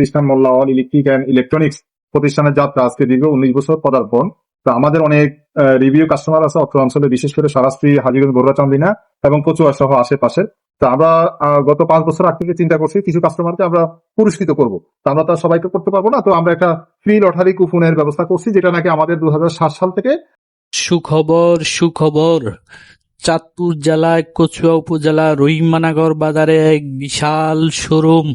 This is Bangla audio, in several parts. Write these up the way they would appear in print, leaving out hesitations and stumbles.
প্রতিষ্ঠান মোল্লা অল ইলেকট্রিক অ্যান্ড ইলেকট্রনিক্স প্রতিষ্ঠানের যাত্রা আজকে দীর্ঘ 19 বছর পদার্পণ। তো আমাদের অনেক রিভিউ কাস্টমার আছে অত্র অঞ্চলে, বিশেষ করে সরাসরি হাজীগঞ্জ, বরুড়া, চান্দিনা এবং কচুয়া সহ আশেপাশে। তো আমরা গত 5 বছর আগ থেকে চিন্তা করছি কিছু কাস্টমারকে আমরা পুরস্কৃত করব। তো আমরা তো সবাইকে করতে পারবো না, তো আমরা একটা ফ্রি লটারি কুপনের ব্যবস্থা করছি, যেটা নাকি আমাদের 2007 সাল থেকে। সুখবর, চাঁদপুর জেলায় কচুয়া উপজেলা রহিমানগর বাজারে এক বিশাল শোরুম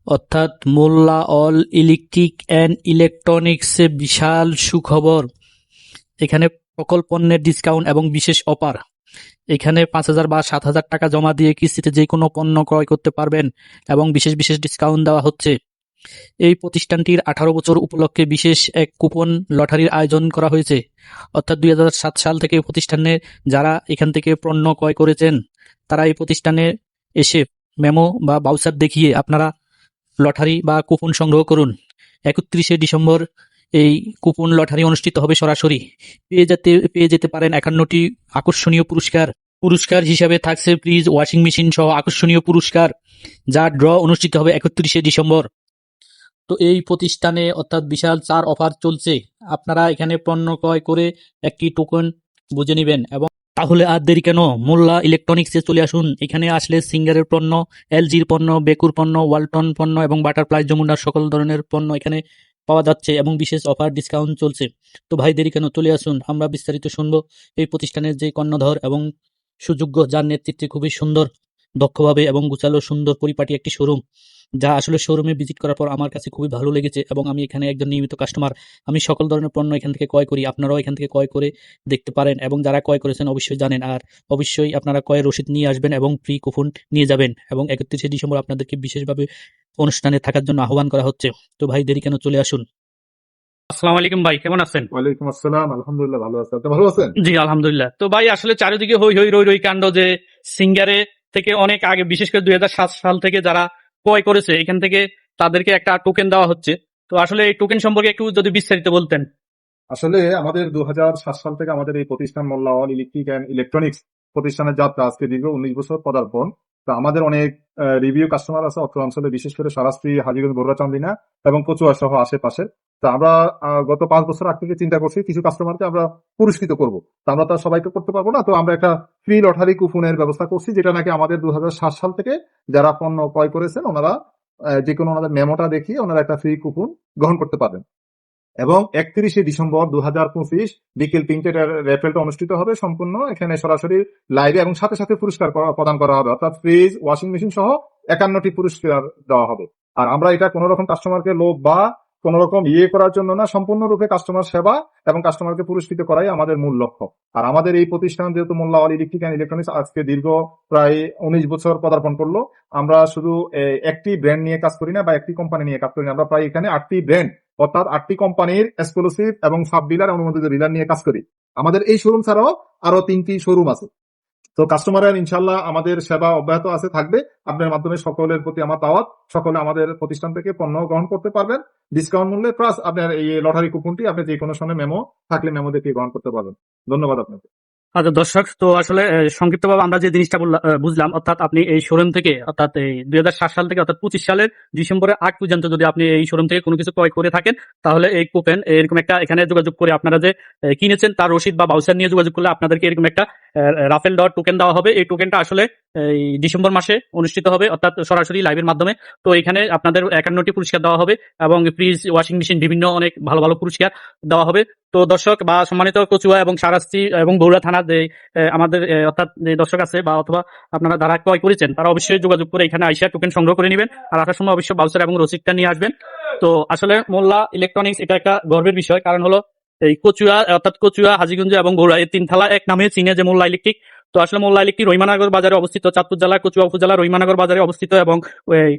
অর্থাৎ মোল্লা অল ইলেকট্রিক অ্যান্ড ইলেকট্রনিক্সে বিশাল সুখবর। এখানে সকল পণ্যের ডিসকাউন্ট এবং বিশেষ অফার। এখানে 5,000 বা 7,000 টাকা জমা দিয়ে কিস্তিতে যে কোনো পণ্য ক্রয় করতে পারবেন এবং বিশেষ বিশেষ ডিসকাউন্ট দেওয়া হচ্ছে। এই প্রতিষ্ঠানটির 18 বছর উপলক্ষে বিশেষ এক কুপন লটারির আয়োজন করা হয়েছে। অর্থাৎ 2007 সাল থেকে প্রতিষ্ঠানে যারা এখান থেকে পণ্য ক্রয় করেছেন তারা এই প্রতিষ্ঠানে এসে মেমো বা বাউচার দেখিয়ে আপনারা লটারি বা কুপন সংগ্রহ করুন। 31শে ডিসেম্বর এই কুপন লটারি অনুষ্ঠিত হবে সরাসরি। পেয়ে যেতে পারেন 51টি আকর্ষণীয় পুরস্কার হিসাবে থাকছে ফ্রিজ, ওয়াশিং মেশিন সহ আকর্ষণীয় পুরস্কার, যা ড্র অনুষ্ঠিত হবে 31শে ডিসেম্বর। তো এই প্রতিষ্ঠানে অর্থাৎ বিশাল 4 অফার চলছে। আপনারা এখানে পণ্য ক্রয় করে একটি টোকেন বুঝে নেবেন। এবং তাহলে আর দেরি কেন, মোল্লা ইলেকট্রনিক্সে চলে আসুন। এখানে আসলে সিঙ্গারের পণ্য, এলজির পণ্য, বেকুর পণ্য, ওয়ালটন পণ্য এবং বাটারফ্লাই, যমুনার সকল ধরনের পণ্য এখানে পাওয়া যাচ্ছে এবং বিশেষ অফার ডিসকাউন্ট চলছে। তো ভাই দেরি কেন, চলে আসুন, আমরা বিস্তারিত শুনবো এই প্রতিষ্ঠানের যে কর্ণধর এবং সুযোগ্য, যার নেতৃত্বে খুবই সুন্দর, দক্ষভাবে এবং গুছালো সুন্দর পরিপাটি একটি শোরুম, যা আসলে শোরুমে ভিজিট করার পর আমার কাছে খুবই ভালো লেগেছে এবং আমি এখানে একজন নিয়মিত কাস্টমার। আমি সকল ধরনের পণ্য এখান থেকে ক্রয় করি, আপনারাও এখান থেকে ক্রয় করে দেখতে পারেন এবং যারা ক্রয় করেছেন অবশ্যই জানেন। আর অবশ্যই আপনারা ক্রয়ের রসিদ নিয়ে আসবেন এবং ফ্রি কুপন নিয়ে যাবেন। এবং 31শে ডিসেম্বর আপনাদেরকে বিশেষভাবে অনুষ্ঠানে থাকার জন্য আহ্বান করা হচ্ছে। তো ভাই দেরি কেন, চলে আসুন। আসসালামু আলাইকুম ভাই, কেমন আছেন? ওয়ালাইকুম আসসালাম, আলহামদুলিল্লাহ ভালো আছি। আপনি ভালো আছেন? জি আলহামদুলিল্লাহ। তো ভাই আসলে চারিদিকে হই হই রই রই কাণ্ড, যে সিঙ্গারে থেকে অনেক আগে, বিশেষ করে 2007 সাল থেকে যারা ক্রয় করেছে এখান থেকে তাদেরকে একটা টোকেন দেওয়া হচ্ছে। তো আসলে এই টোকেন সম্পর্কে একটু যদি বিস্তারিত বলতেন। আসলে আমাদের 2007 সাল থেকে আমাদের এই প্রতিষ্ঠান মোল্লা অল ইলেকট্রিক অ্যান্ড ইলেকট্রনিক্স প্রতিষ্ঠানের যাত্রা আজকে দীর্ঘ 19 বছর পদার্পণ। তো আমাদের অনেক রিভিউ কাস্টমার আছে অত্র অঞ্চলে, বিশেষ করে সরাসরি হাজীগঞ্জ, বরুড়া, চান্দিনা এবং কচুয়া সহ আশেপাশে। তো আমরা গত 5 বছর আগ থেকে চিন্তা করছি কিছু কাস্টমারকে আমরা পুরস্কৃত করব। তো আমরা তো সবাইকে করতে পারবো না, তো আমরা একটা ফ্রি লটারি কুপনের ব্যবস্থা করছি, যেটা নাকি আমাদের 2007 সাল থেকে যারা পণ্য ক্রয় করেছেন ওনারা যে কোনো ওনাদের মেমোটা দেখিয়ে ওনারা একটা ফ্রি কুপন গ্রহণ করতে পারবেন। এবং 31শে ডিসেম্বর 2025 বিকেল 3টে রেফেলটা অনুষ্ঠিত হবে সম্পূর্ণ এখানে সরাসরি লাইভে, এবং সাথে সাথে পুরস্কার প্রদান করা হবে, অর্থাৎ ফ্রিজ, ওয়াশিং মেশিন সহ 51টি পুরস্কার দেওয়া হবে। আর আমরা এটা কোনো রকম কাস্টমারকে লোভ বা কোন রকম করার জন্য না, সম্পূর্ণরূপে কাস্টমার সেবা এবং কাস্টমারকে পুরস্কৃত করাই আমাদের মূল লক্ষ্য। আর আমাদের এই প্রতিষ্ঠান যেহেতু মোল্লা অল ইলেকট্রিক অ্যান্ড ইলেকট্রনিক্স আজকে দীর্ঘ প্রায় 19 বছর পদার্পণ করলো, আমরা শুধু একটি ব্র্যান্ড নিয়ে কাজ করি না বা একটি কোম্পানি নিয়ে কাজ করি না, আমরা প্রায় এখানে 8টি ব্র্যান্ড অর্থাৎ 8টি কোম্পানির এক্সক্লুসিভ এবং সাব ডিলার, অনুমোদিত ডিলার নিয়ে কাজ করি। আমাদের এই শোরুম ছাড়াও আরো 3টি শোরুম আছে। তো কাস্টমারের ইনশাল্লাহ আমাদের সেবা অব্যাহত আছে, থাকবে। আপনার মাধ্যমে সকলের প্রতি আমার দাওয়াত, সকলে আমাদের প্রতিষ্ঠান থেকে পণ্য গ্রহণ করতে পারবেন ডিসকাউন্ট মূল্যে, প্লাস আপনার এই লটারি কুপনটি আপনি যে কোনো সময় মেমো থাকলে মেমো দেখে গ্রহণ করতে পারবেন। ধন্যবাদ আপনাকে। আচ্ছা দর্শক, তো আসলে সংক্ষিপ্তভাবে আমরা যে জিনিসটা বুঝলাম, অর্থাৎ আপনি এই শোরুম থেকে অর্থাৎ এই 2007 সাল থেকে অর্থাৎ 25 সালের ডিসেম্বরের আগ পর্যন্ত যদি আপনি এই শোরুম থেকে কোনো কিছু ক্রয় করে থাকেন, তাহলে এই কুপন এরকম একটা এখানে যোগাযোগ করে আপনারা যে কিনেছেন তার রসিদ বা ভাউচার নিয়ে যোগাযোগ করলে আপনাদেরকে এরকম একটা রাফেল ডট টোকেন দেওয়া হবে। এই টোকেনটা আসলে এই ডিসেম্বর মাসে অনুষ্ঠিত হবে, অর্থাৎ সরাসরি লাইভের মাধ্যমে। তো এখানে আপনাদের 51টি পুরস্কার দেওয়া হবে এবং ফ্রিজ, ওয়াশিং মেশিন, বিভিন্ন অনেক ভালো ভালো পুরস্কার দেওয়া হবে। তো দর্শক বা সম্মানিত কচুয়া এবং সারাস্তি এবং বগুড়া থানার যে আমাদের অর্থাৎ যে দর্শক আছে বা অথবা আপনারা যারা ক্রয় করেছেন তারা অবশ্যই যোগাযোগ করে এখানে আইসা টোকেন সংগ্রহ করে নেবেন। আর আসার সময় অবশ্যই ভাউচার এবং রসিদটা নিয়ে আসবেন। তো আসলে মোল্লা ইলেকট্রনিক্স এটা একটা গর্বের বিষয়, কারণ হলো এই কচুয়া অর্থাৎ কচুয়া, হাজীগঞ্জ এবং বগুড়া এই 3 থালা এক নামে চিনে যে মোল্লা ইলেকট্রিক। তো আসলে মোল্লা ইলেকট্রিক রহিমানগর বাজারে অবস্থিত, চাঁদপুর জেলা কচুয়া উপজেলা রহিমানগর বাজারে অবস্থিত এবং ওই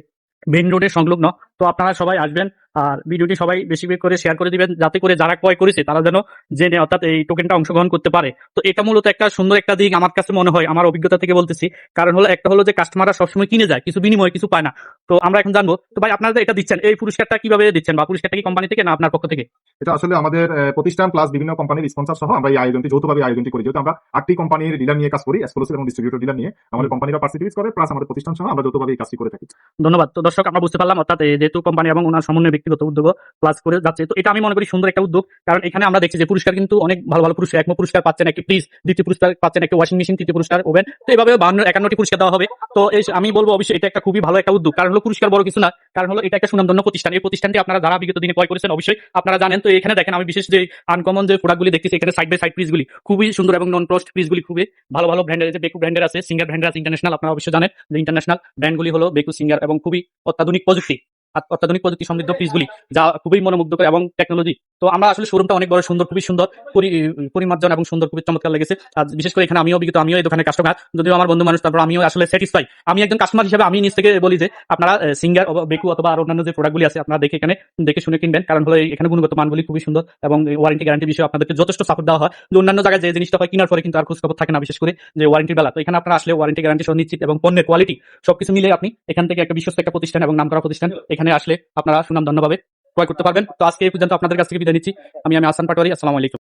মেইন রোডের সংলগ্ন। তো আপনারা সবাই আসবেন আর ভিডিওটি সবাই বেশি বেশি করে শেয়ার করে দিবেন, যাতে করে যারা ক্রয় করেছে তারা যেন জেনে অর্থাৎ এই টোকেনটা অংশগ্রহণ করতে পারে। তো এটা মূলত একটা সুন্দর একটা দিক আমার কাছে মনে হয়, আমার অভিজ্ঞতা থেকে বলতেছি। কারণ হলো একটা হলো যে কাস্টমাররা সবসময় কিনে যায়, কিছু বিনিময়ে কিছু পায় না। তো আমরা এখন জানবো, তো ভাই আপনারা যে এটা দিচ্ছেন, এই পুরস্কারটা কিভাবে দিচ্ছেন, বা পুরস্কারটা কি কোম্পানি থেকে না আপনার পক্ষ থেকে? এটা আসলে আমাদের প্রতিষ্ঠান প্লাস বিভিন্ন কোম্পানির স্পন্সর সহ আমরা এই আয়োজনটি যৌথভাবে আয়োজনটি করি। যেহেতু আমরা 8টি কোম্পানির ডিলার নিয়ে কাজ করি, এক্সক্লুসিভ এবং ডিস্ট্রিবিউটর ডিলার নিয়ে আমাদের কোম্পানিরা পার্সিপিয়েট করে, প্লাস আমাদের প্রতিষ্ঠান সহ আমরা যৌথভাবে এই কাজটি করে থাকি। ধন্যবাদ। তো দর্শক আমরা বুঝতে পারলাম, অর্থাৎ যে যেহেতু কোম্পানি এবং ওনার সমন্বয় ব্যক্তিগত উদ্যোগ প্লাস করে যাচ্ছে, তো এটা আমি মনে করি সুন্দর একটা উদ্যোগ। কারণ এখানে আমরা দেখছি যে পুরস্কার কিন্তু অনেক ভালো ভালো পুরস্কার, একমো পুরস্কার পাচ্ছেন একটি ফ্রিজ, দ্বিতীয় পুরস্কার পাচ্ছেন একটি ওয়াশিং মেশিন, তৃতীয় পুরস্কার ওভেন, তো এইভাবে 51টি পুরস্কার দেওয়া হবে। তো আমি বলবো অবশ্যই এটা একটা খুবই ভালো একটা উদ্যোগ। কারণ হলো পুরস্কার বড় কিছু না, কারণ হলো এটা একটা সুনামধন্য প্রতিষ্ঠান। এই প্রতিষ্ঠানটি আপনারা যারা বিগত দিনে ক্রয় করেছেন অবশ্যই আপনারা জানেন। তো এখানে দেখেন আমি বিশেষ যে আনকমন যে প্রোডাক্টগুলি দেখতেছি এখানে সাইড বাই সাইড পিসগুলি খুবই সুন্দর এবং নন প্রস্ট পিসগুলি খুবই ভালো ভালো ব্র্যান্ডের, যে বেকু ব্র্যান্ডের আছে, সিঙ্গার ব্র্যান্ডের আছে, ইন্টারন্যাশনাল আপনারা অবশ্যই জানেন যে ইন্টারন্যাশনাল ব্র্যান্ডগুলি হলো বেকু, সিঙ্গার এবং খুবই অত্যাধুনিক প্রযুক্তি সমৃদ্ধ পিসগুলি যা খুবই মনোমুগ্ধকর এবং টেকনোলজি। তো আমরা আসলে শোরুমটা অনেক বড়, সুন্দর, খুবই সুন্দর পরিমার্জন এবং সুন্দর, খুবই চমৎকার লেগেছে। আর বিশেষ করে এখানে আমিও এই দোকানের কাস্টমার, যদিও আমার বন্ধু মানুষ, তারপর আমিও আসলে স্যাটিসফাই। আমি একজন কাস্টমার হিসেবে আমি নিজ থেকে বলি যে আপনারা সিঙ্গার, বেকু অথবা আর অন্যান্য যে প্রোডাক্টগুলি আছে আপনারা দেখে এখানে দেখে শুনে কিনবেন। কারণ হলো এখানে গুণগত মানগুলি খুবই সুন্দর এবং ওয়ারেন্টি গ্যারান্টি বিষয়ে আপনাদেরকে যথেষ্ট সাপোর্ট দেওয়া হয়। যে অন্যান্য জায়গায় যে জিনিসটা হয় কেনার পরে কিন্তু আর খোঁজ খবর থাকে না, বিশেষ করে যে ওয়ারেন্টির বেলা। তো এখানে আপনারা আসলে ওয়ারেন্টি গ্যারান্টি সহ নিশ্চিত এবং পণ্যের কোয়ালিটি সবকিছু মিলে আপনি এখান থেকে একটা বিশ্বস্ত একটা প্রতিষ্ঠান এবং নামকরা প্রতিষ্ঠান এখানে আসলে আপনারা সুনামধন্যভাবে ক্রয় করতে পারবেন। তো আজকে এই পর্যন্ত আপনাদের কাছ থেকে বিদায় নিচ্ছি। আমি আহসান পাটোয়ারি। আসসালামু আলাইকুম।